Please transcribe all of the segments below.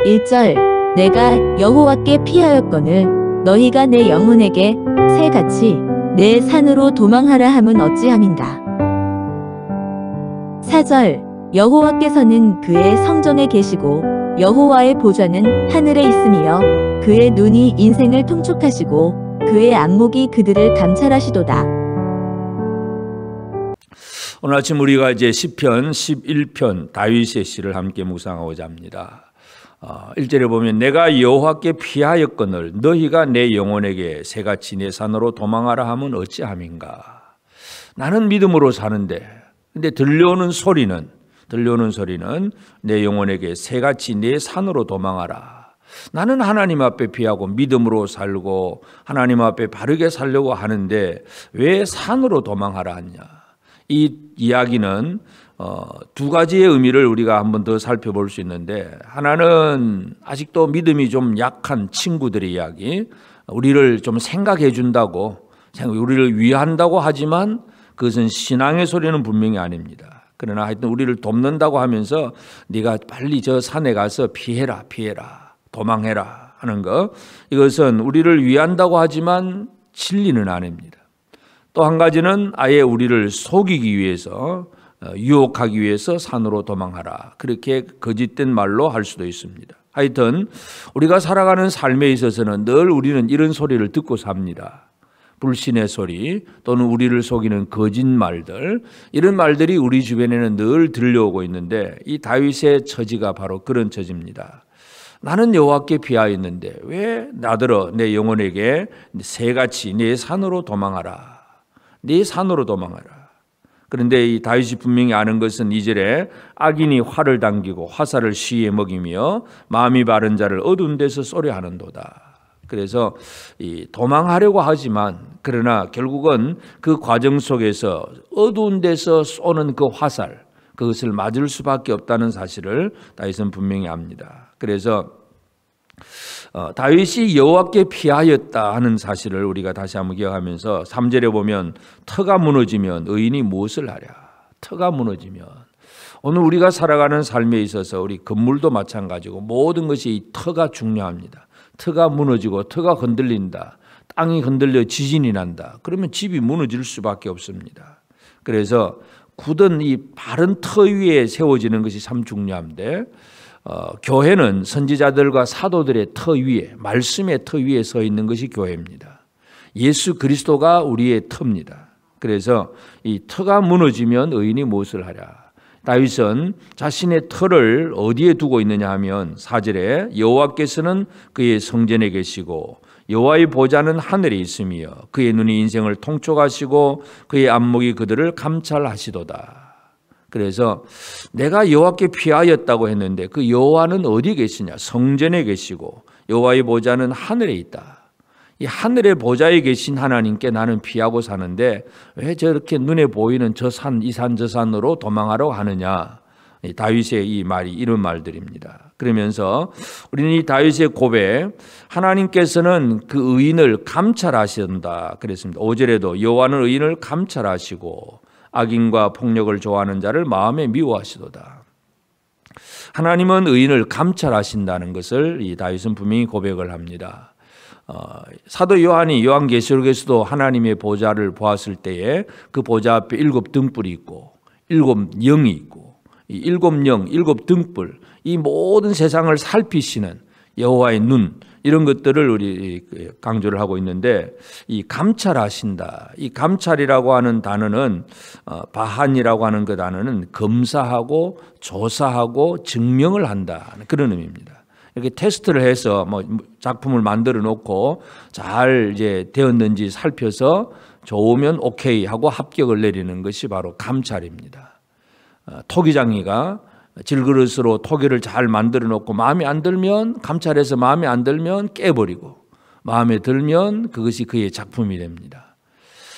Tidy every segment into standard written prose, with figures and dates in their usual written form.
1절 내가 여호와께 피하였거늘 너희가 내 영혼에게 새같이 내 산으로 도망하라 함은 어찌함인가. 4절 여호와께서는 그의 성전에 계시고 여호와의 보좌는 하늘에 있으며 그의 눈이 인생을 통촉하시고 그의 안목이 그들을 감찰하시도다. 오늘 아침 우리가 이제 시편 11편 다윗의 시를 함께 묵상하고자 합니다. 1절에 보면 내가 여호와께 피하였거늘 너희가 내 영혼에게 새같이 내 산으로 도망하라 함은 어찌함인가. 나는 믿음으로 사는데 근데 들려오는 소리는 내 영혼에게 새같이 내 산으로 도망하라. 나는 하나님 앞에 피하고 믿음으로 살고 하나님 앞에 바르게 살려고 하는데 왜 산으로 도망하라 하냐. 이 이야기는 두 가지의 의미를 우리가 한번 더 살펴볼 수 있는데, 하나는 아직도 믿음이 좀 약한 친구들의 이야기, 우리를 좀 생각해 준다고, 우리를 위한다고 하지만 그것은 신앙의 소리는 분명히 아닙니다. 그러나 하여튼 우리를 돕는다고 하면서 네가 빨리 저 산에 가서 피해라 도망해라 하는 것, 이것은 우리를 위한다고 하지만 진리는 아닙니다. 또 한 가지는 아예 우리를 속이기 위해서, 유혹하기 위해서 산으로 도망하라, 그렇게 거짓된 말로 할 수도 있습니다. 하여튼 우리가 살아가는 삶에 있어서는 늘 우리는 이런 소리를 듣고 삽니다. 불신의 소리 또는 우리를 속이는 거짓말들, 이런 말들이 우리 주변에는 늘 들려오고 있는데, 이 다윗의 처지가 바로 그런 처지입니다. 나는 여호와께 피하였는데 왜 나더러 내 영혼에게 새같이 내 산으로 도망하라. 네 산으로 도망하라. 그런데 이 다윗이 분명히 아는 것은 2절에 악인이 활을 당기고 화살을 시에 먹이며 마음이 바른 자를 어두운 데서 쏘려 하는도다. 그래서 이 도망하려고 하지만 그러나 결국은 그 과정 속에서 어두운 데서 쏘는 그 화살, 그것을 맞을 수밖에 없다는 사실을 다윗은 분명히 압니다. 그래서 다윗이 여호와께 피하였다 하는 사실을 우리가 다시 한번 기억하면서 3절에 보면 터가 무너지면 의인이 무엇을 하랴. 터가 무너지면, 오늘 우리가 살아가는 삶에 있어서 우리 건물도 마찬가지고 모든 것이 이 터가 중요합니다. 터가 무너지고 터가 흔들린다, 땅이 흔들려 지진이 난다, 그러면 집이 무너질 수밖에 없습니다. 그래서 굳은 이 바른 터 위에 세워지는 것이 참 중요한데, 교회는 선지자들과 사도들의 터 위에, 말씀의 터 위에 서 있는 것이 교회입니다. 예수 그리스도가 우리의 터입니다. 그래서 이 터가 무너지면 의인이 무엇을 하랴. 다윗은 자신의 터를 어디에 두고 있느냐 하면 4절에 여호와께서는 그의 성전에 계시고 여호와의 보좌는 하늘에 있으며 그의 눈이 인생을 통촉하시고 그의 안목이 그들을 감찰하시도다. 그래서 내가 여호와께 피하였다고 했는데 그 여호와는 어디 계시냐? 성전에 계시고 여호와의 보좌는 하늘에 있다. 이 하늘의 보좌에 계신 하나님께 나는 피하고 사는데 왜 저렇게 눈에 보이는 저 산, 이 산, 저 산으로 도망하러 하느냐? 다윗의 이 말이 이런 말들입니다. 그러면서 우리는 이 다윗의 고백, 하나님께서는 그 의인을 감찰하신다 그랬습니다. 5절에도 여호와는 의인을 감찰하시고 악인과 폭력을 좋아하는 자를 마음에 미워하시도다. 하나님은 의인을 감찰하신다는 것을 이 다윗은 분명히 고백을 합니다. 사도 요한이 요한계시록에서도 하나님의 보좌를 보았을 때에 그 보좌 앞에 7 등불이 있고 7 영이 있고 이 7 영, 7 등불, 이 모든 세상을 살피시는 여호와의 눈, 이런 것들을 우리 강조를 하고 있는데, 이 감찰하신다, 이 감찰이라고 하는 단어는 바한이라고 하는 그 단어는 검사하고 조사하고 증명을 한다, 그런 의미입니다. 이렇게 테스트를 해서 뭐 작품을 만들어 놓고 잘 이제 되었는지 살펴서 좋으면 오케이 하고 합격을 내리는 것이 바로 감찰입니다. 토기장이가 질그릇으로 토기를 잘 만들어 놓고 마음에 안 들면, 감찰해서 마음에 안 들면 깨버리고, 마음에 들면 그것이 그의 작품이 됩니다.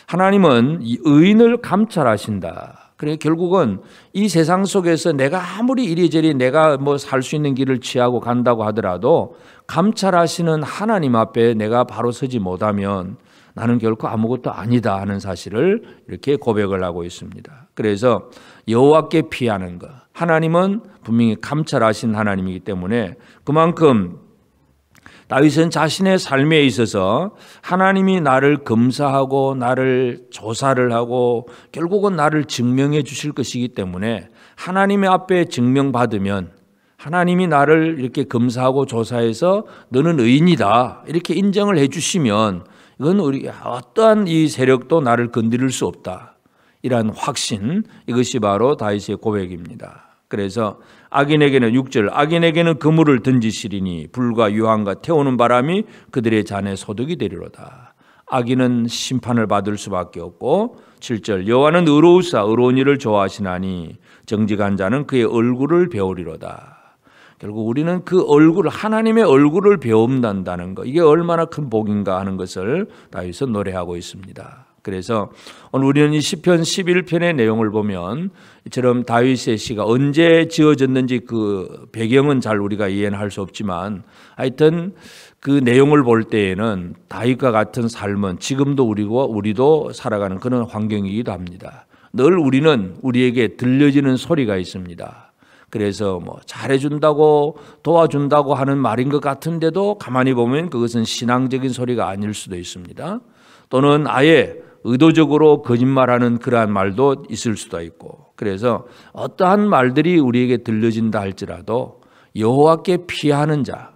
하나님은 이 의인을 감찰하신다. 그래 결국은 이 세상 속에서 내가 아무리 이리저리 내가 뭐 살 수 있는 길을 취하고 간다고 하더라도 감찰하시는 하나님 앞에 내가 바로 서지 못하면 나는 결코 아무것도 아니다 하는 사실을 이렇게 고백을 하고 있습니다. 그래서 여호와께 피하는 것, 하나님은 분명히 감찰하신 하나님이기 때문에 그만큼 다윗은 자신의 삶에 있어서 하나님이 나를 검사하고 나를 조사를 하고 결국은 나를 증명해 주실 것이기 때문에 하나님의 앞에 증명받으면 하나님이 나를 이렇게 검사하고 조사해서 너는 의인이다 이렇게 인정을 해 주시면 이건 우리 어떠한 이 세력도 나를 건드릴 수 없다. 이러한 확신, 이것이 바로 다윗의 고백입니다. 그래서 악인에게는 6절, 악인에게는 그물을 던지시리니 불과 유황과 태우는 바람이 그들의 잔에 소득이 되리로다. 악인은 심판을 받을 수밖에 없고 7절, 여호와는 의로우사 의로운 일을 좋아하시나니 정직한 자는 그의 얼굴을 배우리로다. 결국 우리는 그 얼굴, 하나님의 얼굴을 배운다는 것, 이게 얼마나 큰 복인가 하는 것을 다윗은 노래하고 있습니다. 그래서 오늘 우리는 이 시편 11편의 내용을 보면 이처럼 다윗의 시가 언제 지어졌는지 그 배경은 잘 우리가 이해는 할 수 없지만 하여튼 그 내용을 볼 때에는 다윗과 같은 삶은 지금도 우리도 살아가는 그런 환경이기도 합니다. 늘 우리는 우리에게 들려지는 소리가 있습니다. 그래서 뭐 잘해준다고 도와준다고 하는 말인 것 같은데도 가만히 보면 그것은 신앙적인 소리가 아닐 수도 있습니다. 또는 아예 의도적으로 거짓말하는 그러한 말도 있을 수도 있고, 그래서 어떠한 말들이 우리에게 들려진다 할지라도 여호와께 피하는 자,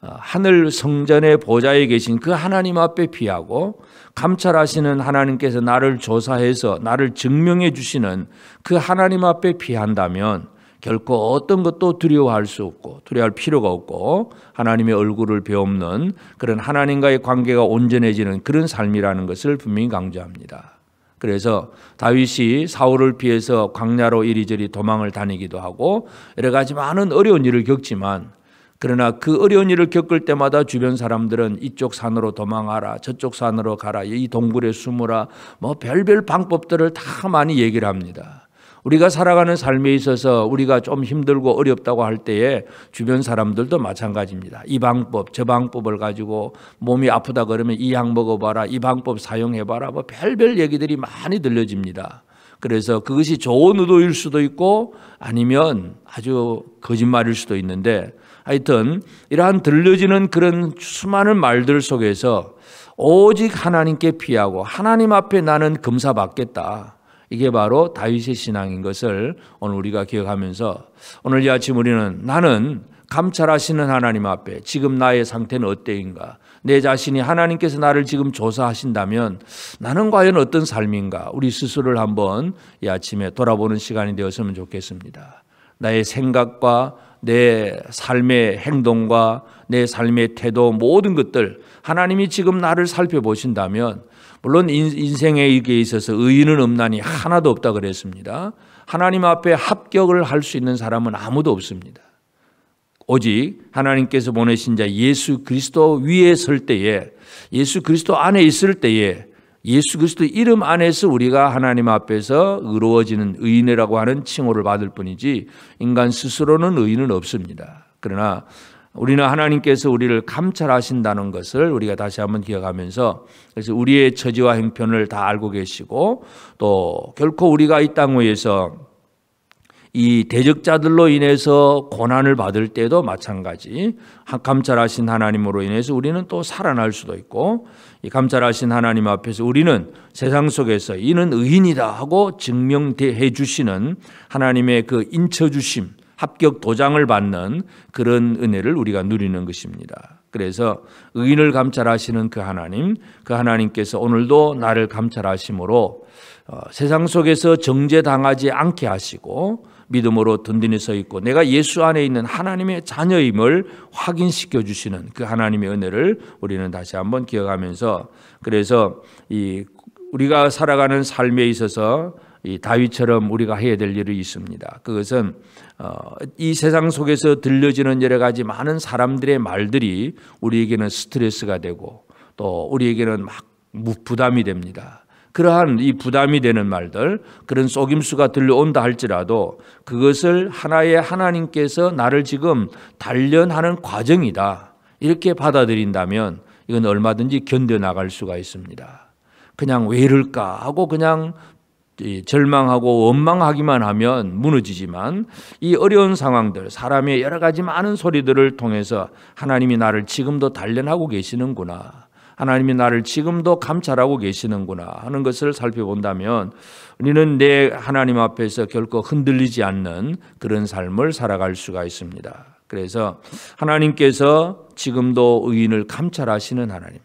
하늘 성전의 보좌에 계신 그 하나님 앞에 피하고 감찰하시는 하나님께서 나를 조사해서 나를 증명해 주시는 그 하나님 앞에 피한다면 결코 어떤 것도 두려워할 수 없고 두려워할 필요가 없고 하나님의 얼굴을 배우는 그런 하나님과의 관계가 온전해지는 그런 삶이라는 것을 분명히 강조합니다. 그래서 다윗이 사울을 피해서 광야로 이리저리 도망을 다니기도 하고 여러 가지 많은 어려운 일을 겪지만 그러나 그 어려운 일을 겪을 때마다 주변 사람들은 이쪽 산으로 도망하라, 저쪽 산으로 가라, 이 동굴에 숨으라, 뭐 별별 방법들을 다 많이 얘기를 합니다. 우리가 살아가는 삶에 있어서 우리가 좀 힘들고 어렵다고 할 때에 주변 사람들도 마찬가지입니다. 이 방법, 저 방법을 가지고 몸이 아프다 그러면 이 약 먹어봐라, 이 방법 사용해봐라, 뭐 별별 얘기들이 많이 들려집니다. 그래서 그것이 좋은 의도일 수도 있고 아니면 아주 거짓말일 수도 있는데 하여튼 이러한 들려지는 그런 수많은 말들 속에서 오직 하나님께 피하고 하나님 앞에 나는 검사받겠다. 이게 바로 다윗의 신앙인 것을 오늘 우리가 기억하면서 오늘 이 아침 우리는 나는 감찰하시는 하나님 앞에 지금 나의 상태는 어때인가, 내 자신이 하나님께서 나를 지금 조사하신다면 나는 과연 어떤 삶인가, 우리 스스로를 한번 이 아침에 돌아보는 시간이 되었으면 좋겠습니다. 나의 생각과 내 삶의 행동과 내 삶의 태도 모든 것들 하나님이 지금 나를 살펴보신다면 물론 인생에 있어서 의인은 없나니 하나도 없다 그랬습니다. 하나님 앞에 합격을 할 수 있는 사람은 아무도 없습니다. 오직 하나님께서 보내신 자 예수 그리스도 위에 설 때에, 예수 그리스도 안에 있을 때에 예수 그리스도 이름 안에서 우리가 하나님 앞에서 의로워지는 의인이라고 하는 칭호를 받을 뿐이지 인간 스스로는 의인은 없습니다. 그러나 우리는 하나님께서 우리를 감찰하신다는 것을 우리가 다시 한번 기억하면서, 그래서 우리의 처지와 형편을 다 알고 계시고 또 결코 우리가 이 땅 위에서 이 대적자들로 인해서 고난을 받을 때도 마찬가지 감찰하신 하나님으로 인해서 우리는 또 살아날 수도 있고, 이 감찰하신 하나님 앞에서 우리는 세상 속에서 이는 의인이다 하고 증명해 주시는 하나님의 그 인쳐주심, 합격 도장을 받는 그런 은혜를 우리가 누리는 것입니다. 그래서 의인을 감찰하시는 그 하나님께서 오늘도 나를 감찰하심으로 세상 속에서 정죄당하지 않게 하시고 믿음으로 든든히 서 있고 내가 예수 안에 있는 하나님의 자녀임을 확인시켜 주시는 그 하나님의 은혜를 우리는 다시 한번 기억하면서, 그래서 우리가 살아가는 삶에 있어서 이 다윗처럼 우리가 해야 될 일이 있습니다. 그것은 이 세상 속에서 들려지는 여러 가지 많은 사람들의 말들이 우리에게는 스트레스가 되고 또 우리에게는 막 부담이 됩니다. 그러한 이 부담이 되는 말들, 그런 속임수가 들려온다 할지라도 그것을 하나의 하나님께서 나를 지금 단련하는 과정이다 이렇게 받아들인다면 이건 얼마든지 견뎌나갈 수가 있습니다. 그냥 왜 이럴까 하고 그냥 절망하고 원망하기만 하면 무너지지만 이 어려운 상황들, 사람의 여러 가지 많은 소리들을 통해서 하나님이 나를 지금도 단련하고 계시는구나, 하나님이 나를 지금도 감찰하고 계시는구나 하는 것을 살펴본다면 우리는 내 하나님 앞에서 결코 흔들리지 않는 그런 삶을 살아갈 수가 있습니다. 그래서 하나님께서 지금도 의인을 감찰하시는 하나님,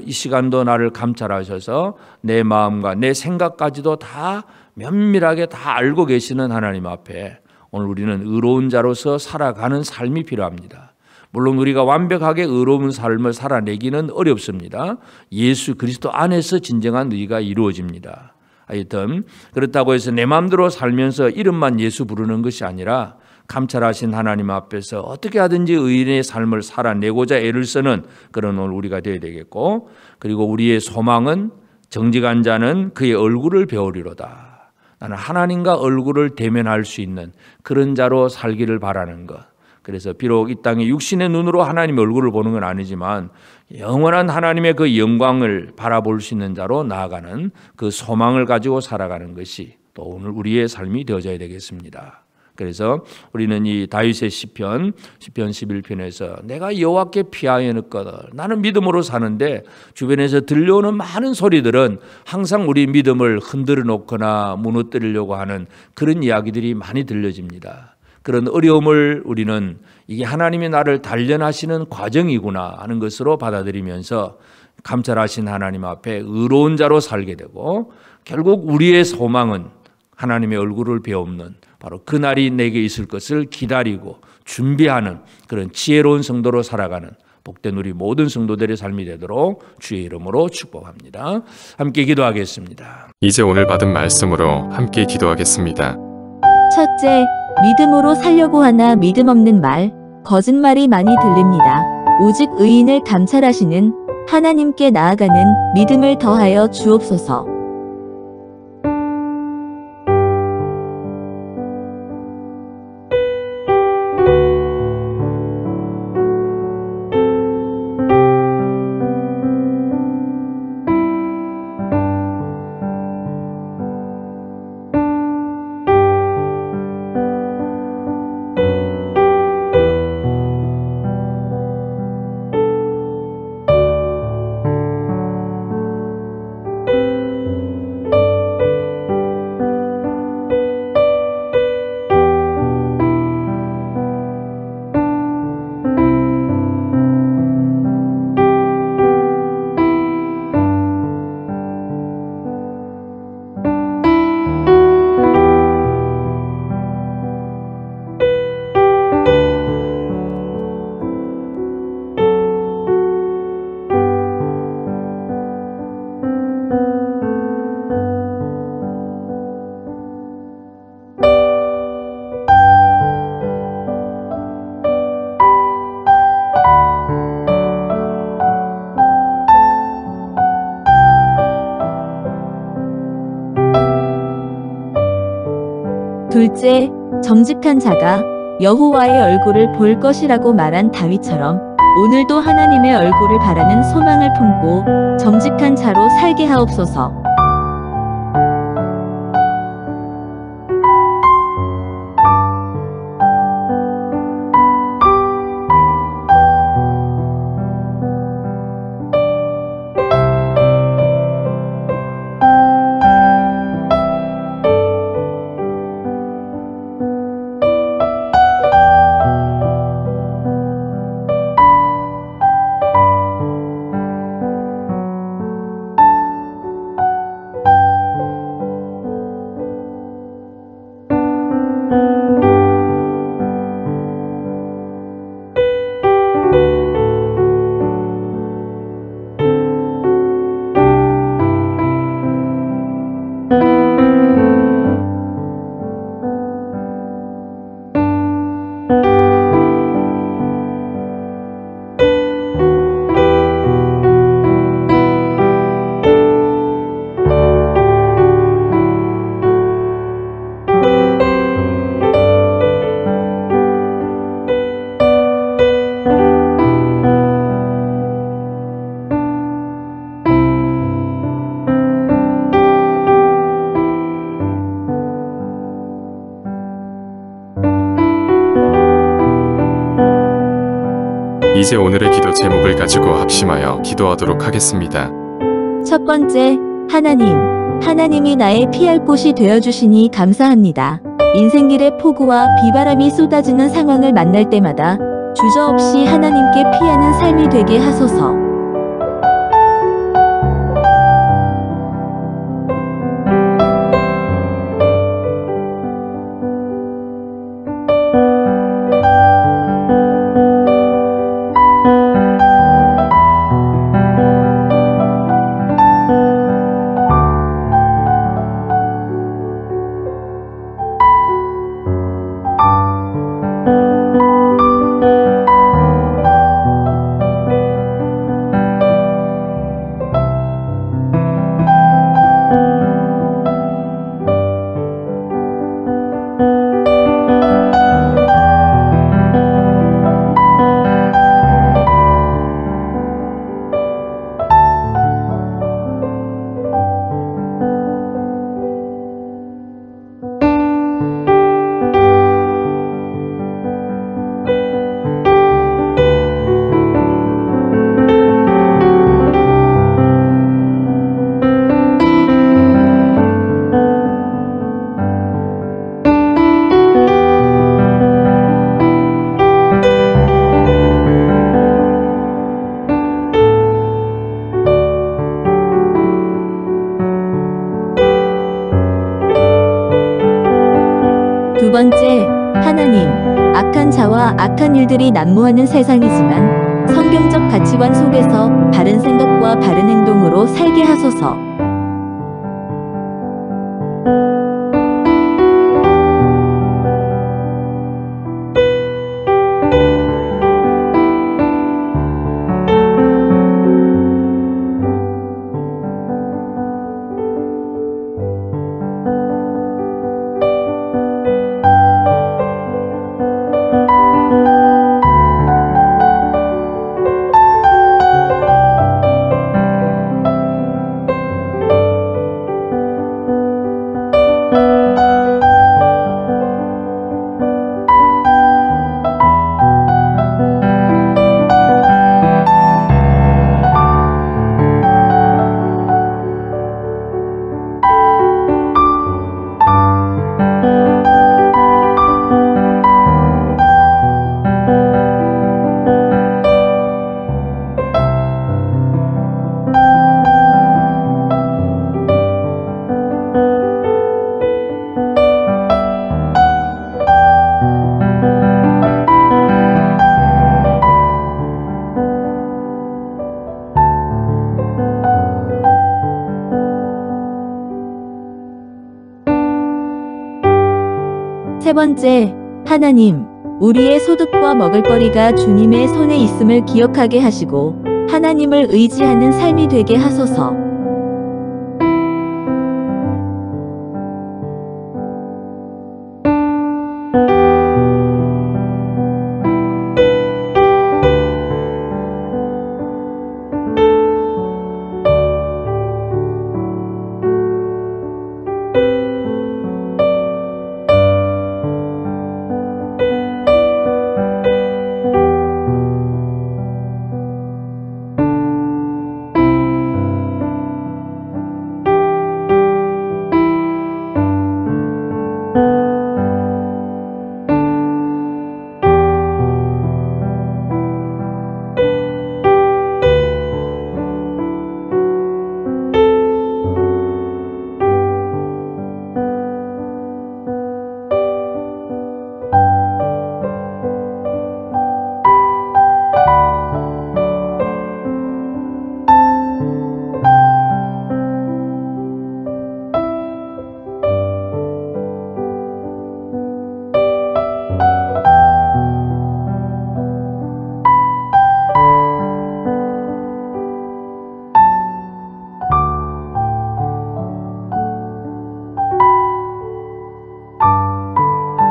이 시간도 나를 감찰하셔서 내 마음과 내 생각까지도 다 면밀하게 다 알고 계시는 하나님 앞에 오늘 우리는 의로운 자로서 살아가는 삶이 필요합니다. 물론 우리가 완벽하게 의로운 삶을 살아내기는 어렵습니다. 예수 그리스도 안에서 진정한 의가 이루어집니다. 하여튼 그렇다고 해서 내 마음대로 살면서 이름만 예수 부르는 것이 아니라 감찰하신 하나님 앞에서 어떻게 하든지 의인의 삶을 살아내고자 애를 쓰는 그런 오늘 우리가 되어야 되겠고, 그리고 우리의 소망은 정직한 자는 그의 얼굴을 배우리로다. 나는 하나님과 얼굴을 대면할 수 있는 그런 자로 살기를 바라는 것. 그래서 비록 이 땅에 육신의 눈으로 하나님의 얼굴을 보는 건 아니지만 영원한 하나님의 그 영광을 바라볼 수 있는 자로 나아가는 그 소망을 가지고 살아가는 것이 또 오늘 우리의 삶이 되어져야 되겠습니다. 그래서 우리는 이 다윗의 시편 11편에서 내가 여호와께 피하였거늘, 나는 믿음으로 사는데 주변에서 들려오는 많은 소리들은 항상 우리 믿음을 흔들어 놓거나 무너뜨리려고 하는 그런 이야기들이 많이 들려집니다. 그런 어려움을 우리는 이게 하나님이 나를 단련하시는 과정이구나 하는 것으로 받아들이면서 감찰하신 하나님 앞에 의로운 자로 살게 되고, 결국 우리의 소망은 하나님의 얼굴을 배우는 바로 그날이 내게 있을 것을 기다리고 준비하는 그런 지혜로운 성도로 살아가는 복된 우리 모든 성도들의 삶이 되도록 주의 이름으로 축복합니다. 함께 기도하겠습니다. 이제 오늘 받은 말씀으로 함께 기도하겠습니다. 첫째, 믿음으로 살려고 하나 믿음 없는 말, 거짓말이 많이 들립니다. 오직 의인을 감찰하시는 하나님께 나아가는 믿음을 더하여 주옵소서. 둘째, 정직한 자가 여호와의 얼굴을 볼 것이라고 말한 다윗처럼 오늘도 하나님의 얼굴을 바라는 소망을 품고 정직한 자로 살게 하옵소서. 이제 오늘의 기도 제목을 가지고 합심하여 기도하도록 하겠습니다. 첫 번째, 하나님. 하나님이 나의 피할 곳이 되어주시니 감사합니다. 인생길에 폭우와 비바람이 쏟아지는 상황을 만날 때마다 주저없이 하나님께 피하는 삶이 되게 하소서. 두 번째, 하나님. 악한 자와 악한 일들이 난무하는 세상이지만 성경적 가치관 속에서 바른 생각과 바른 행동으로 살게 하소서. 세 번째, 하나님. 우리의 소득과 먹을거리가 주님의 손에 있음을 기억하게 하시고 하나님을 의지하는 삶이 되게 하소서.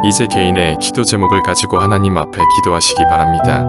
이제 개인의 기도 제목을 가지고 하나님 앞에 기도하시기 바랍니다.